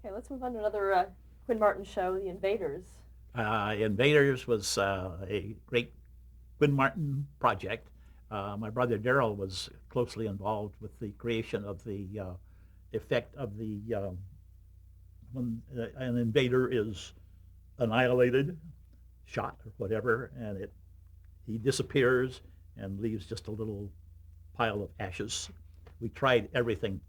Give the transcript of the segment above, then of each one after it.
Okay, let's move on to another Quinn Martin show, The Invaders. Invaders was a great Quinn Martin project. My brother Daryl was closely involved with the creation of the effect of the when an invader is annihilated, shot or whatever, and he disappears and leaves just a little pile of ashes. We tried everything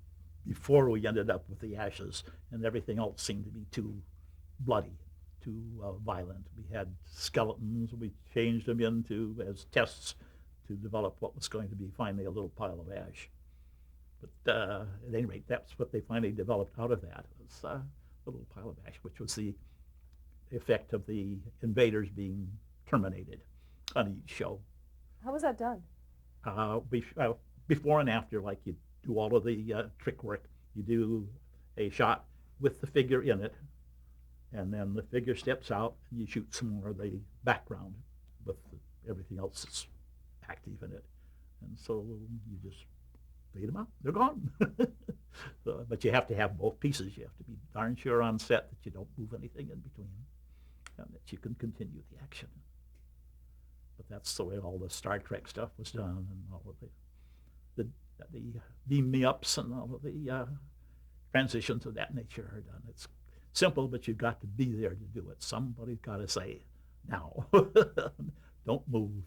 before we ended up with the ashes, and everything else seemed to be too bloody, too violent. We had skeletons. We changed them into as tests to develop what was going to be finally a little pile of ash. But at any rate, that's what they finally developed out of that was a little pile of ash, which was the effect of the invaders being terminated on each show. How was that done? We before and after, like you do all of the trick work, you do a shot with the figure in it, and then the figure steps out, and you shoot some more of the background with everything else that's active in it. And so you just fade them out. They're gone. So, but you have to have both pieces. You have to be darn sure on set that you don't move anything in between and that you can continue the action. But that's the way all the Star Trek stuff was done and all of the beam me ups and all of the transitions of that nature are done. It's simple, but you've got to be there to do it. Somebody's got to say, now, don't move.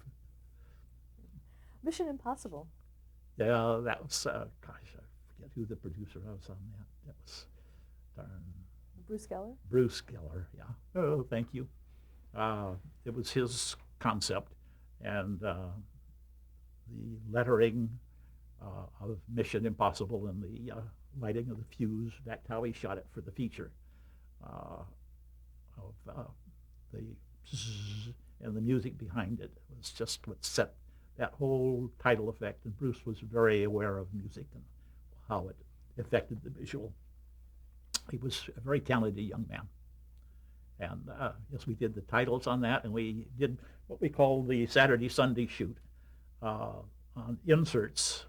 Mission Impossible. Yeah, that was, gosh, I forget who the producer was on that. That was darn Bruce Geller. Bruce Geller, yeah. Oh, thank you. It was his concept, and the lettering of Mission Impossible and the lighting of the fuse, that's how he shot it for the feature. Of the zzz and the music behind it was just what set that whole title effect. And Bruce was very aware of music and how it affected the visual. He was a very talented young man. And yes, we did the titles on that, and we did what we call the Saturday Sunday shoot on inserts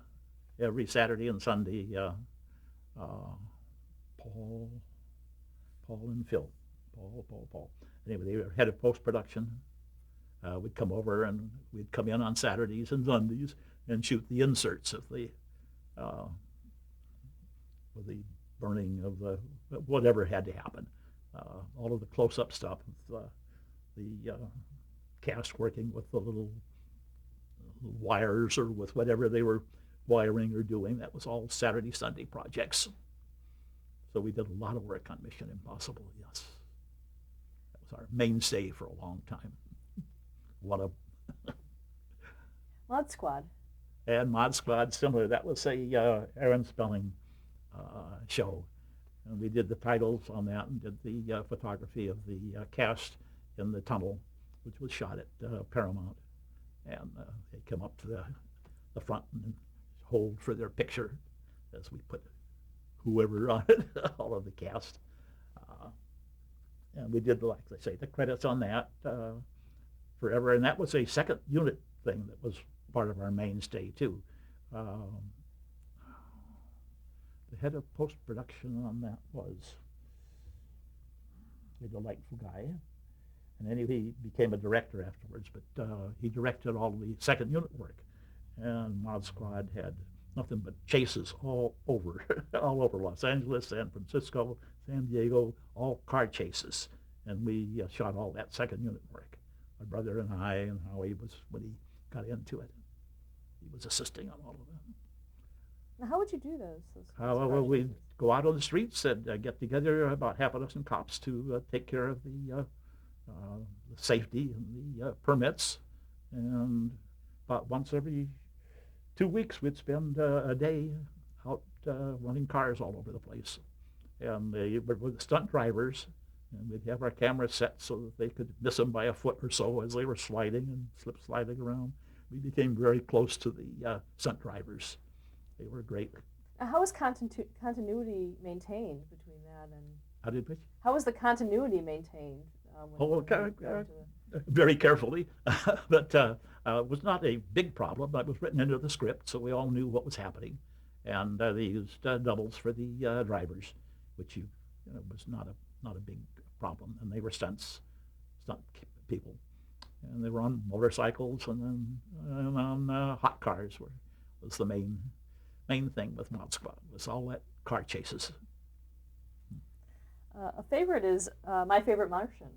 every Saturday and Sunday. Paul and Phil, Paul. Anyway, they were head of post production. We'd come over and we'd come in on Saturdays and Sundays and shoot the inserts of the burning of the whatever had to happen. All of the close-up stuff, with the cast working with the little wires or with whatever they were wiring or doing. That was all Saturday, Sunday projects. So we did a lot of work on Mission Impossible, yes. That was our mainstay for a long time. What a Mod Squad. And Mod Squad, similar. That was a Aaron Spelling show. And we did the titles on that and did the photography of the cast in the tunnel, which was shot at Paramount. And they come up to the front and hold for their picture as we put whoever on it, all of the cast. And we did, like I say, the credits on that forever. And that was a second unit thing that was part of our mainstay, too. The head of post-production on that was a delightful guy. And then he became a director afterwards, but he directed all the second unit work. And Mod Squad had nothing but chases all over, all over Los Angeles, San Francisco, San Diego, all car chases. And we shot all that second unit work. My brother and I, and Howie was when he got into it. He was assisting on all of them. Now, how would you do those Well, we'd go out on the streets and get together about half a dozen cops to take care of the safety and the permits. And about once every 2 weeks, we'd spend a day out running cars all over the place. And they were the stunt drivers, and we'd have our cameras set so that they could miss them by a foot or so as they were sliding and slip sliding around. We became very close to the stunt drivers. They were great. How was continuity maintained between that and? How did we? How was the continuity maintained? Very carefully, but it was not a big problem. It was written into the script, so we all knew what was happening. And they used doubles for the drivers, which you it was not a big problem. And they were stunt people, and they were on motorcycles, and on hot cars was the main thing with Mod Squad, was all that car chases. A favorite is My Favorite Martian.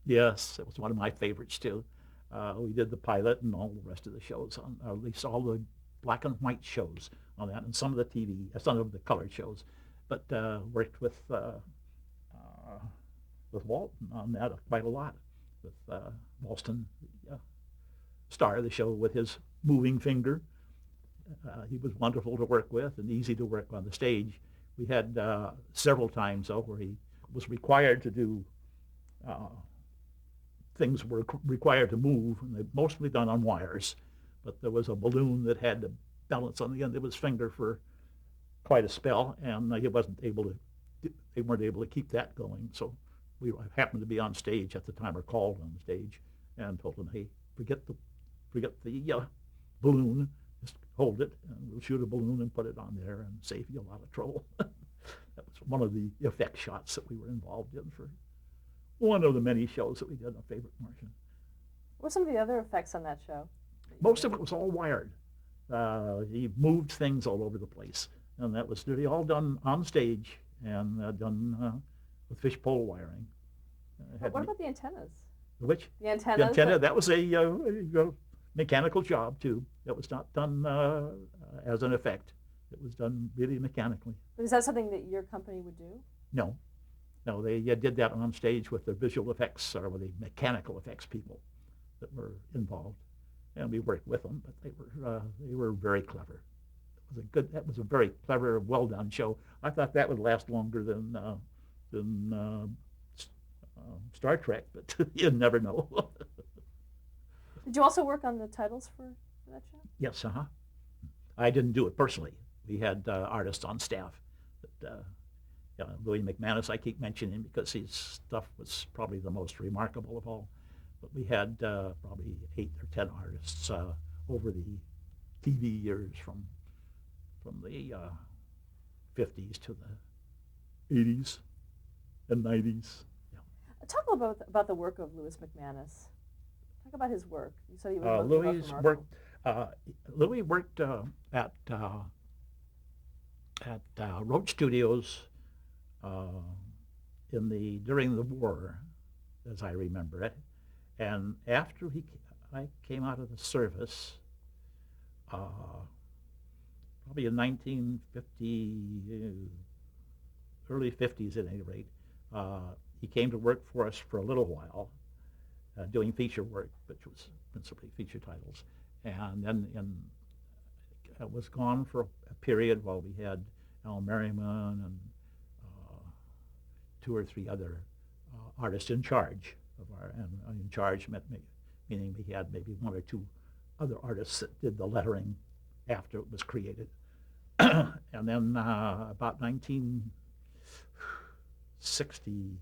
Yes, it was one of my favorites too. We did the pilot and all the rest of the shows on, or at least all the black and white shows on that, and some of the some of the colored shows. But worked with Walton on that quite a lot. With Walston, the star of the show, with his moving finger. He was wonderful to work with and easy to work on the stage. We had several times, though, where he was required to do things were required to move, and they mostly done on wires. But there was a balloon that had to balance on the end of his finger for quite a spell, and he wasn't able to. They weren't able to keep that going. So we happened to be on stage at the time, or called on stage, and told him, "Hey, forget the balloon. Just hold it, and we'll shoot a balloon and put it on there and save you a lot of trouble." That was one of the effect shots that we were involved in for one of the many shows that we did on Favorite Martian. What were some of the other effects on that show? Most of it was all wired. He moved things all over the place, and that was really all done on stage and done with fishpole wiring. What about the antennas? Which? The antennas? The antenna, that was a mechanical job, too. That was not done as an effect. It was done really mechanically. Is that something that your company would do? No. No, they did that on stage with the visual effects, or with the mechanical effects people that were involved. And we worked with them, but they were very clever. That was a very clever, well done show. I thought that would last longer than Star Trek, but you never know. Did you also work on the titles for that show? Yes, I didn't do it personally. We had artists on staff. That, Louis McManus, I keep mentioning because his stuff was probably the most remarkable of all. But we had probably 8 or 10 artists over the TV years, from the 50s to the 80s and 90s. Yeah. Talk a little about the work of Louis McManus. Talk about his work. You said he was Louis worked at Roach Studios during the war, as I remember it. And after I came out of the service, probably in 1950, early 50s at any rate, he came to work for us for a little while, doing feature work, which was principally feature titles. And then was gone for a period while we had Al Merriman and 2 or 3 other artists in charge of and in charge meaning we had maybe 1 or 2 other artists that did the lettering after it was created. And then about 1960,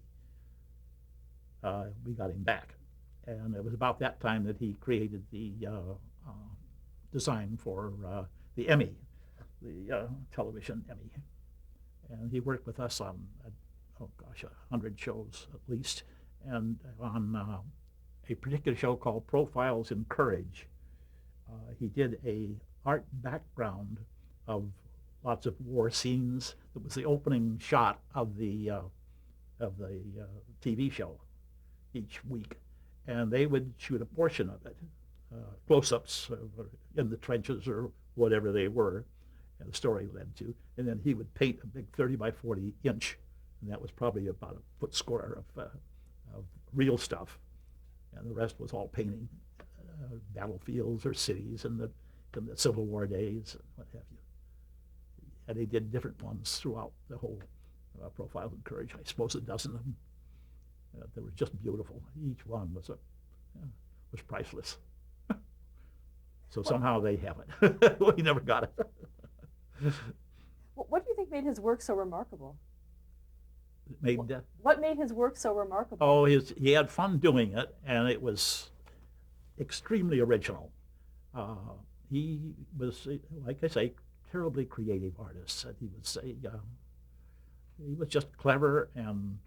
we got him back. And it was about that time that he created the design for the Emmy, the television Emmy. And he worked with us on, 100 shows at least, and on a particular show called Profiles in Courage. He did a art background of lots of war scenes. That was the opening shot of the TV show each week, and they would shoot a portion of it, close-ups in the trenches or whatever they were, and the story led to, and then he would paint a big 30 by 40 inch, and that was probably about a foot square of real stuff, and the rest was all painting, battlefields or cities in the Civil War days and what have you. And they did different ones throughout the whole Profile in Courage. I suppose a dozen of them. They were just beautiful. Each one was priceless. So somehow they have it. We never got it. What do you think made his work so remarkable? What made his work so remarkable? Oh, he had fun doing it, and it was extremely original. He was, like I say, terribly creative artist. And he would say, he was just clever and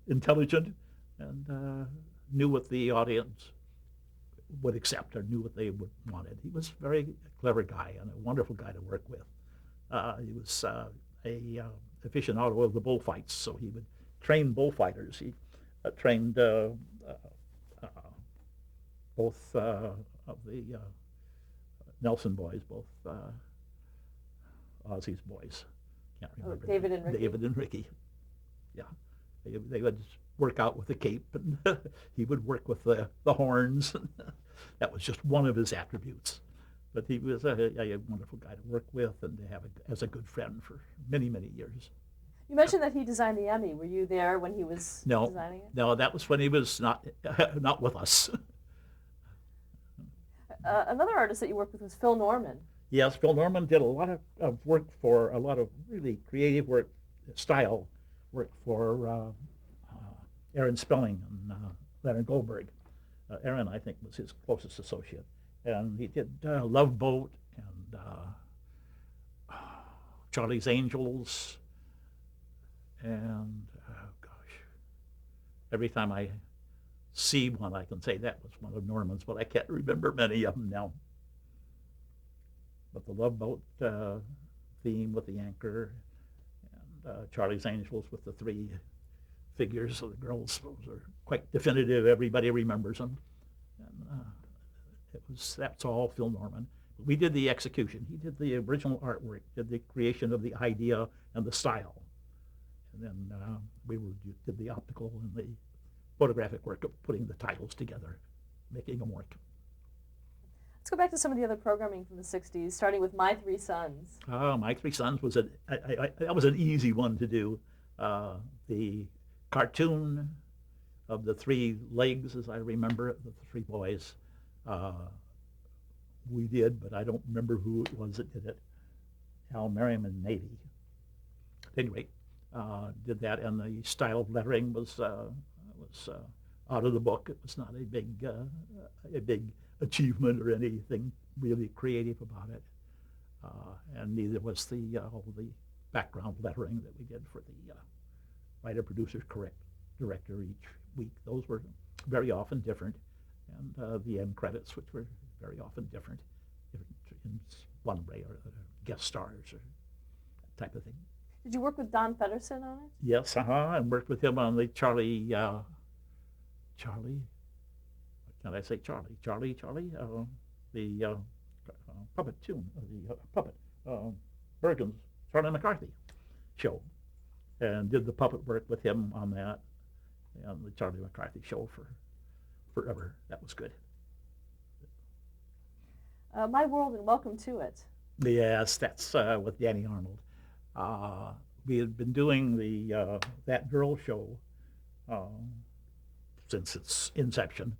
intelligent, and knew what the audience would accept or knew what they would wanted. He was a very clever guy and a wonderful guy to work with. He was a aficionado of the bullfights, so he would train bullfighters. He trained both of the Nelson boys, both Ozzy's boys. Can't remember. David and Ricky. David and Ricky. Yeah, they would work out with the cape, and he would work with the horns. That was just one of his attributes. But he was a wonderful guy to work with and to have as a good friend for many, many years. You mentioned that he designed the Emmy. Were you there when he was designing it? No, that was when he was not with us. Another artist that you worked with was Phil Norman. Yes, Phil Norman did a lot of work for a lot of really creative work, style work for Aaron Spelling and Leonard Goldberg. Aaron, I think, was his closest associate. And he did Love Boat and Charlie's Angels. And, every time I see one, I can say that was one of Norman's, but I can't remember many of them now. But the Love Boat theme with the anchor and Charlie's Angels with the three figures of the girls, those are quite definitive. Everybody remembers them. And that's all Phil Norman. We did the execution. He did the original artwork, did the creation of the idea and the style. And then we did the optical and the photographic work of putting the titles together, making them work. Let's go back to some of the other programming from the 60s, starting with My Three Sons. My Three Sons was that was an easy one to do. The cartoon of the three legs, as I remember it, the three boys, we did, but I don't remember who it was that did it. Al Merriam and Navy. At any rate, did that, and the style of lettering was out of the book. It was not a big achievement or anything really creative about it, and neither was all the background lettering that we did for the writer, producer, director each week. Those were very often different, and the end credits, which were very often different in one way or guest stars or that type of thing. Did you work with Don Feddersen on it? Yes, and worked with him on the Charlie, what can I say, Charlie, the puppet tune, the puppet, Bergen's Charlie McCarthy show, and did the puppet work with him on that, and the Charlie McCarthy show for forever. That was good. My World and Welcome to It. Yes, that's with Danny Arnold. We had been doing the That Girl show since its inception,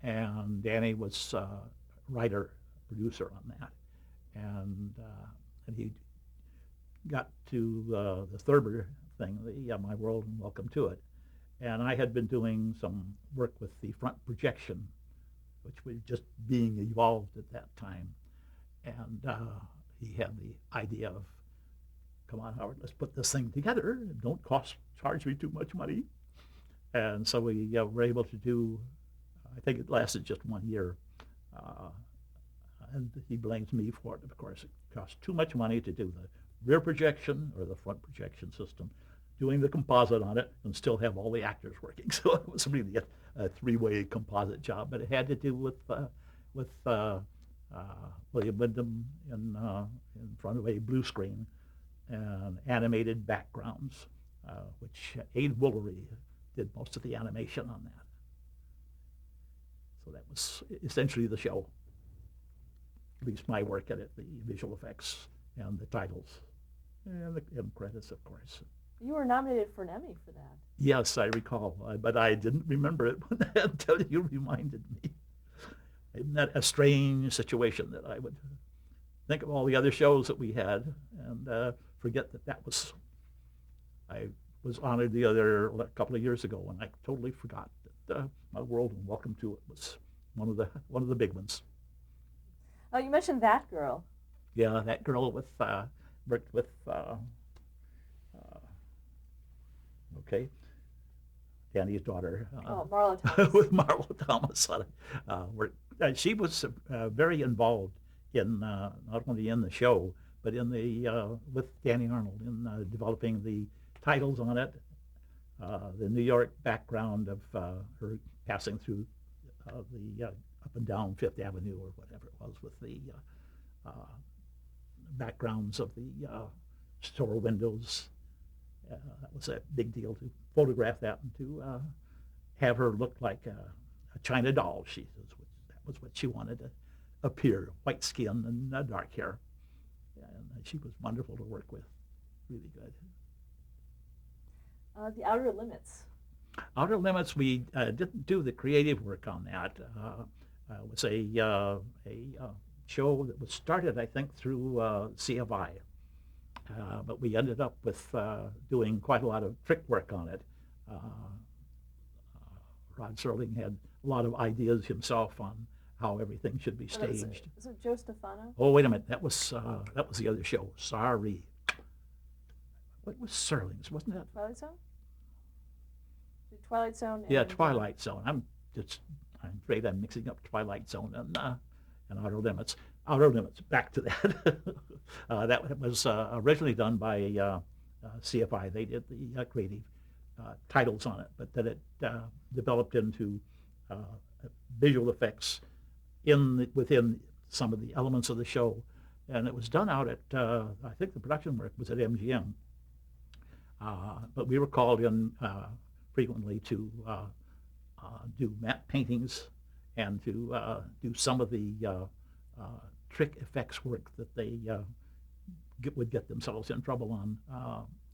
and Danny was writer, producer on that, and he got to the Thurber thing, the My World and Welcome to It, and I had been doing some work with the front projection, which was just being evolved at that time, and he had the idea of, come on, Howard, let's put this thing together. Don't charge me too much money. And so we were able to do, I think it lasted just 1 year. And he blames me for it, of course. It cost too much money to do the rear projection or the front projection system, doing the composite on it, and still have all the actors working. So it was really a three-way composite job. But it had to do with William Wyndham in front of a blue screen and animated backgrounds, which Abe Woolery did most of the animation on that. So that was essentially the show, at least my work at it, the visual effects and the titles and the end credits, of course. You were nominated for an Emmy for that. Yes, I recall, but I didn't remember it until you reminded me. Isn't that a strange situation that I would think of all the other shows that we had and forget that was, I was honored a couple of years ago when I totally forgot that My World and Welcome to It was one of the big ones. Oh, you mentioned That Girl. Yeah, That Girl worked with okay? Danny's daughter. Oh, Marla Thomas. With Marla Thomas on it. She was very involved in not only in the show, but in the with Danny Arnold in developing the titles on it, the New York background of her passing through the up and down Fifth Avenue or whatever it was, with the backgrounds of the store windows. That was a big deal to photograph that and to have her look like a China doll. That was what she wanted to appear: white skin and dark hair. And she was wonderful to work with, really good. The Outer Limits. Outer Limits, we didn't do the creative work on that. It was a show that was started, I think, through CFI. But we ended up with doing quite a lot of trick work on it. Rod Serling had a lot of ideas himself on how everything should be staged. Is it Joe Stefano? Oh, wait a minute, that was the other show. Sorry. What was Serling's? Wasn't that? Twilight Zone? The Twilight Zone. Yeah, and, Twilight Zone. I'm afraid I'm mixing up Twilight Zone and Outer Limits. Outer Limits. Back to that. That was originally done by CFI. They did the creative titles on it, but then it developed into visual effects within some of the elements of the show, and it was done out at I think the production work was at MGM, but we were called in frequently to do matte paintings and to do some of the trick effects work that they would get themselves in trouble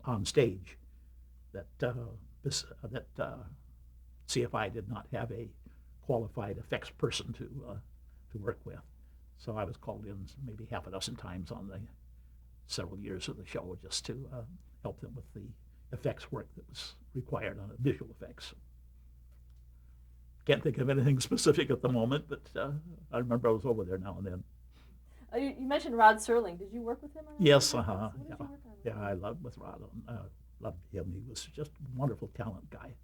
on stage. That CFI did not have a qualified effects person to work with, so I was called in maybe half a dozen times on the several years of the show just to help them with the effects work that was required on visual effects. Can't think of anything specific at the moment, but I remember I was over there now and then. You mentioned Rod Serling. Did you work with him? Yes, What yeah. did you work on? Yeah, I loved with Rod. Loved him. He was just a wonderful talent guy.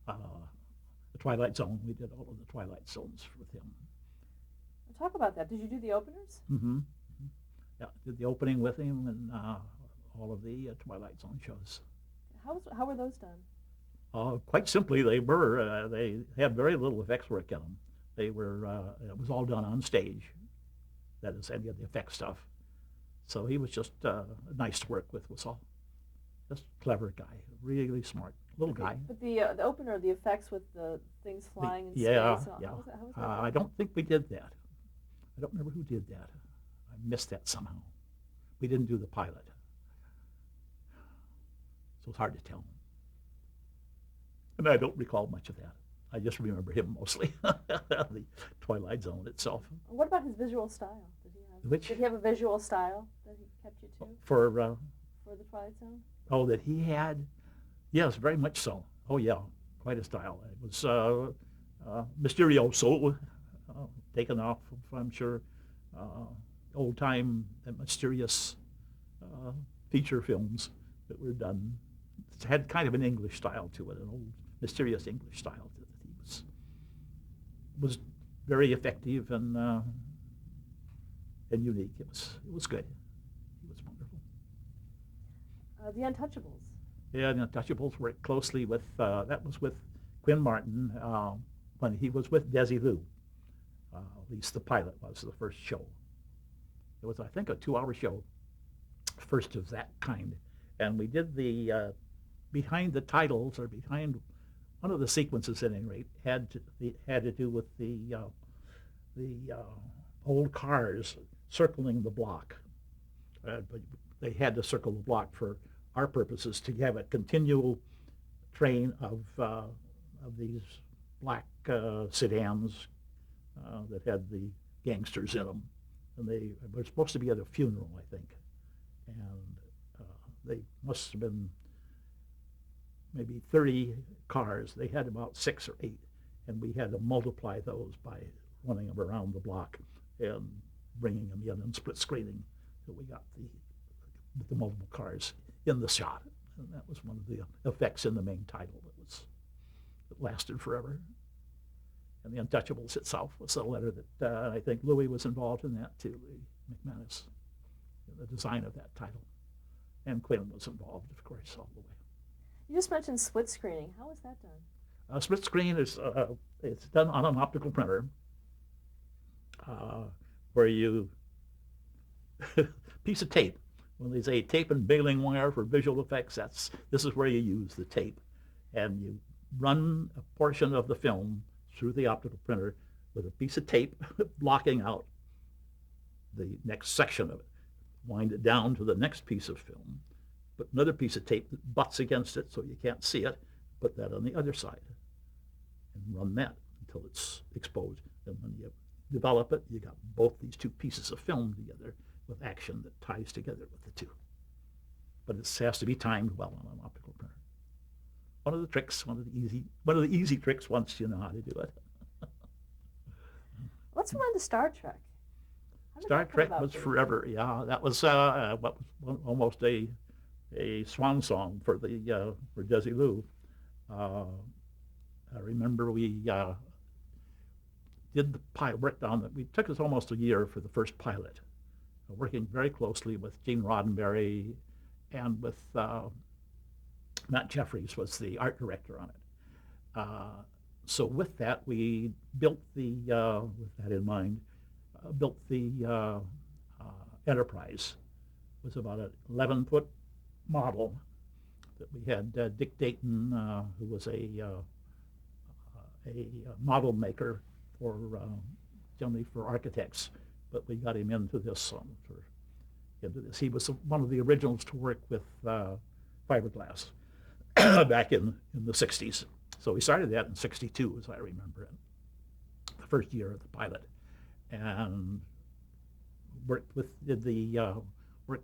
The Twilight Zone, we did all of the Twilight Zones with him. Talk about that. Did you do the openers? Mm-hmm. Yeah, did the opening with him and all of the Twilight Zone shows. How were those done? Quite simply, they had very little effects work in them. They were it was all done on stage. That is, any of the effects stuff. So he was just nice to work with. Was all just clever guy, really smart little guy. But the opener, the effects with the things flying in yeah, space. yeah. How was that I don't think we did that. I don't remember who did that. I missed that somehow. We didn't do the pilot, so it's hard to tell. And I don't recall much of that. I just remember him mostly, the Twilight Zone itself. What about his visual style? Which? Did he have a visual style that he kept you to For the Twilight Zone? Oh, that he had? Yes, very much so. Oh, yeah, quite a style. It was Mysterioso, taken off of, I'm sure, old-time and mysterious feature films that were done. It had kind of an English style to it, an old mysterious English style that he was very effective and unique. It was good. He was wonderful. The Untouchables. Yeah, the Untouchables worked closely with, that was with Quinn Martin when he was with Desilu. At least the pilot was the first show. It was, I think, a 2-hour show, first of that kind. And we did the, behind the titles, or behind one of the sequences at any rate, had to do with the old cars circling the block. But they had to circle the block for our purposes to have a continual train of these black sedans that had the gangsters in them. And they were supposed to be at a funeral, I think. And they must have been maybe 30 cars. They had about 6 or 8, and we had to multiply those by running them around the block and bringing them in and split screening. So we got the multiple cars in the shot. And that was one of the effects in the main title that lasted forever. And The Untouchables itself was a letter that I think Louis was involved in that too, McManus, the design of that title. And Quinn was involved, of course, all the way. You just mentioned split screening. How was that done? Split screen is it's done on an optical printer, where you piece of tape. When they say tape and baling wire for visual effects, this is where you use the tape, and you run a portion of the film through the optical printer with a piece of tape blocking out the next section of it. Wind it down to the next piece of film, put another piece of tape that butts against it so you can't see it, put that on the other side, and run that until it's exposed. And when you develop it, you got both these two pieces of film together with action that ties together with the two. But it has to be timed well on an optical printer. One of the tricks, one of the easy tricks once you know how to do it. Let's run to Star Trek. How did Star that come Trek about was for you? forever. Yeah, that was almost a swan song for for Desilu. I remember we did the pilot, worked on it. It took us almost a year for the first pilot, working very closely with Gene Roddenberry and with Matt Jeffries was the art director on it. So with that, we built with that in mind, built the Enterprise. It was about an 11-foot model that we had Dick Dayton, who was a model maker for generally for architects, but we got him into this. He was one of the originals to work with fiberglass back in the 60s. So we started that in 62, as I remember it, the first year of the pilot, and worked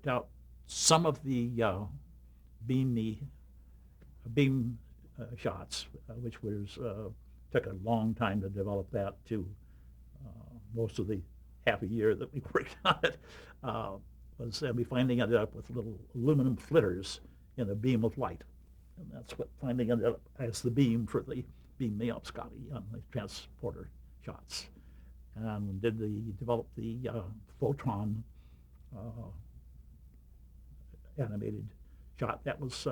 out some of the beam shots, which was took a long time to develop that too. Most of the half a year that we worked on it we finally ended up with little aluminum flitters in a beam of light. And that's what finally ended up as the beam for the Beam Me Up Scotty on the transporter shots. And developed the Photon animated shot. That was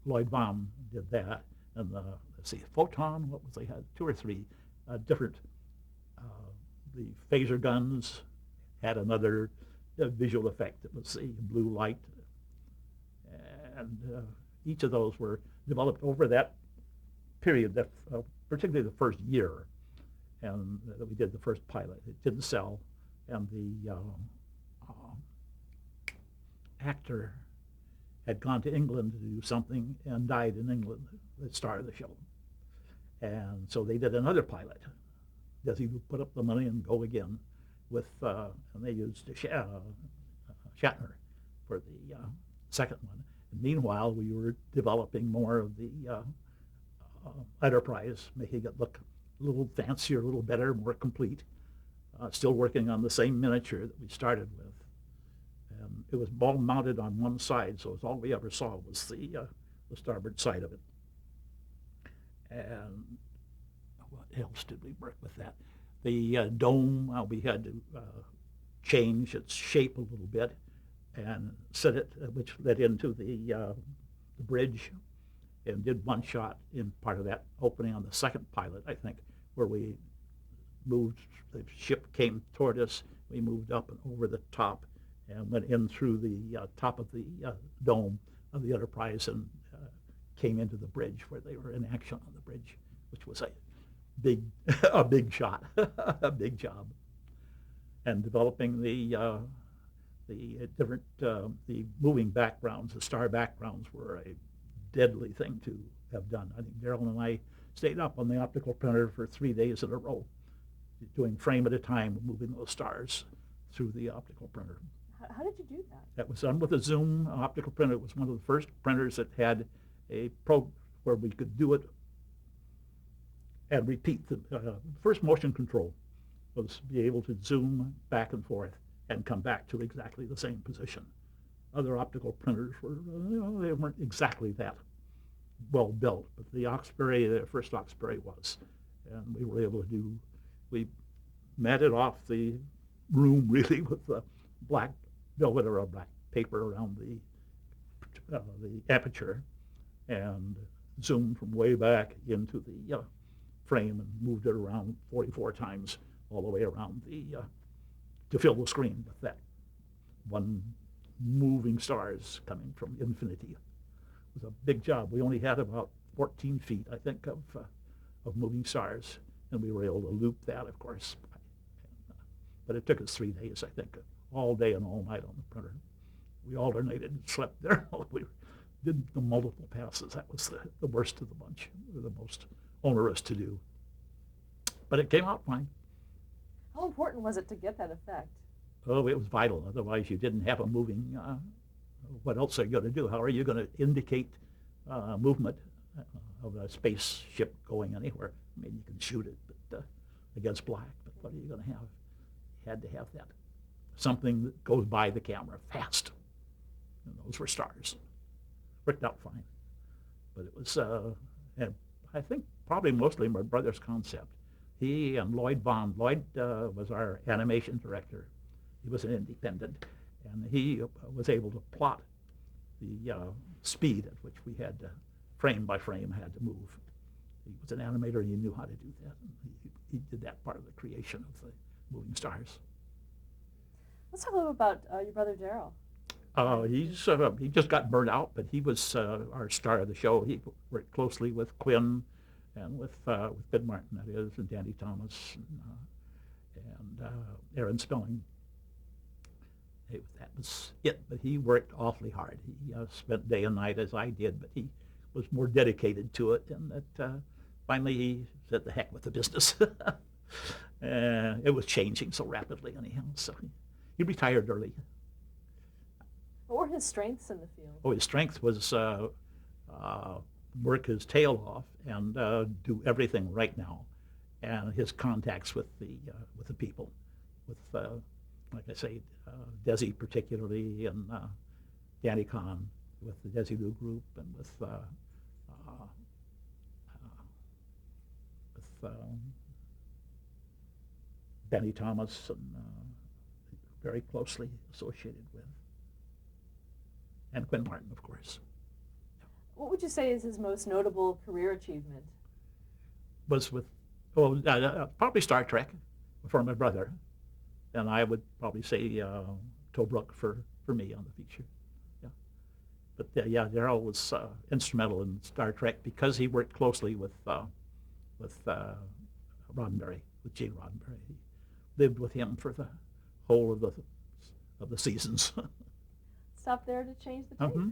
Lloyd Baum did that. And let's see, Photon, what was they had? 2 or 3 different. The phaser guns had another visual effect. It was a blue light. And each of those were developed over that period, particularly the first year, and that we did the first pilot. It didn't sell, and the actor had gone to England to do something and died in England, the star of the show. And so they did another pilot. Desi put up the money and go again with, and they used Shatner for the second one. And meanwhile, we were developing more of the Enterprise, making it look a little fancier, a little better, more complete. Still working on the same miniature that we started with. And it was all mounted on one side, so all we ever saw was the starboard side of it. And what else did we work with that? The dome, we had to change its shape a little bit and set it, which led into the bridge, and did one shot in part of that opening on the second pilot, I think, where we moved, the ship came toward us, we moved up and over the top and went in through the top of the dome of the Enterprise and came into the bridge where they were in action on the bridge, which was a big shot, a big job. And developing the different, the moving backgrounds, the star backgrounds were a deadly thing to have done. I think Daryl and I stayed up on the optical printer for 3 days in a row, doing frame at a time, moving those stars through the optical printer. How did you do that? That was done with a Zoom optical printer. It was one of the first printers that had a probe where we could do it and repeat. The first motion control was to be able to zoom back and forth and come back to exactly the same position. other optical printers were, they weren't exactly that well built, but the Oxbury, the first Oxbury was. And we were able to we matted off the room really with black velvet or a black paper around the aperture, and zoomed from way back into the frame and moved it around 44 times all the way around to fill the screen with that one moving stars coming from infinity. It was a big job. We only had about 14 feet, I think, of moving stars, and we were able to loop that, of course. But it took us 3 days, I think, all day and all night on the printer. We alternated and slept there. We did the multiple passes. That was the worst of the bunch, the most onerous to do. But it came out fine. How important was it to get that effect? Oh, it was vital. Otherwise, you didn't have a moving. What else are you going to do? How are you going to indicate movement of a spaceship going anywhere? I mean, you can shoot it against black, but what are you going to have? You had to have that. Something that goes by the camera fast. And those were stars. Worked out fine. But it was, and I think probably mostly my brother's concept. He and Lloyd Bond. Lloyd was our animation director. He was an independent, and he was able to plot the speed at which we had to, frame by frame, had to move. He was an animator, and he knew how to do that. And he did that part of the creation of the moving stars. Let's talk a little about your brother Daryl. He just got burned out, but he was our star of the show. He worked closely with Quinn and with Ben Martin, that is, and Danny Thomas and Aaron Spelling. That was it, but he worked awfully hard. He spent day and night as I did, but he was more dedicated to it, and that finally he said, the heck with the business. It was changing so rapidly anyhow, so he retired early. What were his strengths in the field? Oh, his strength was work his tail off and do everything right now, and his contacts with the people, with like I say, Desi particularly, and Danny Kahn with the Desilu group, and with Benny Thomas, and very closely associated with, and Quinn Martin, of course. What would you say is his most notable career achievement? Was with, probably Star Trek for my brother, and I would probably say Tobruk for me on the feature. Yeah, but yeah, Daryl was instrumental in Star Trek because he worked closely with Roddenberry, with Gene Roddenberry. He lived with him for the whole of the seasons. Stop there to change the tape. Mm-hmm.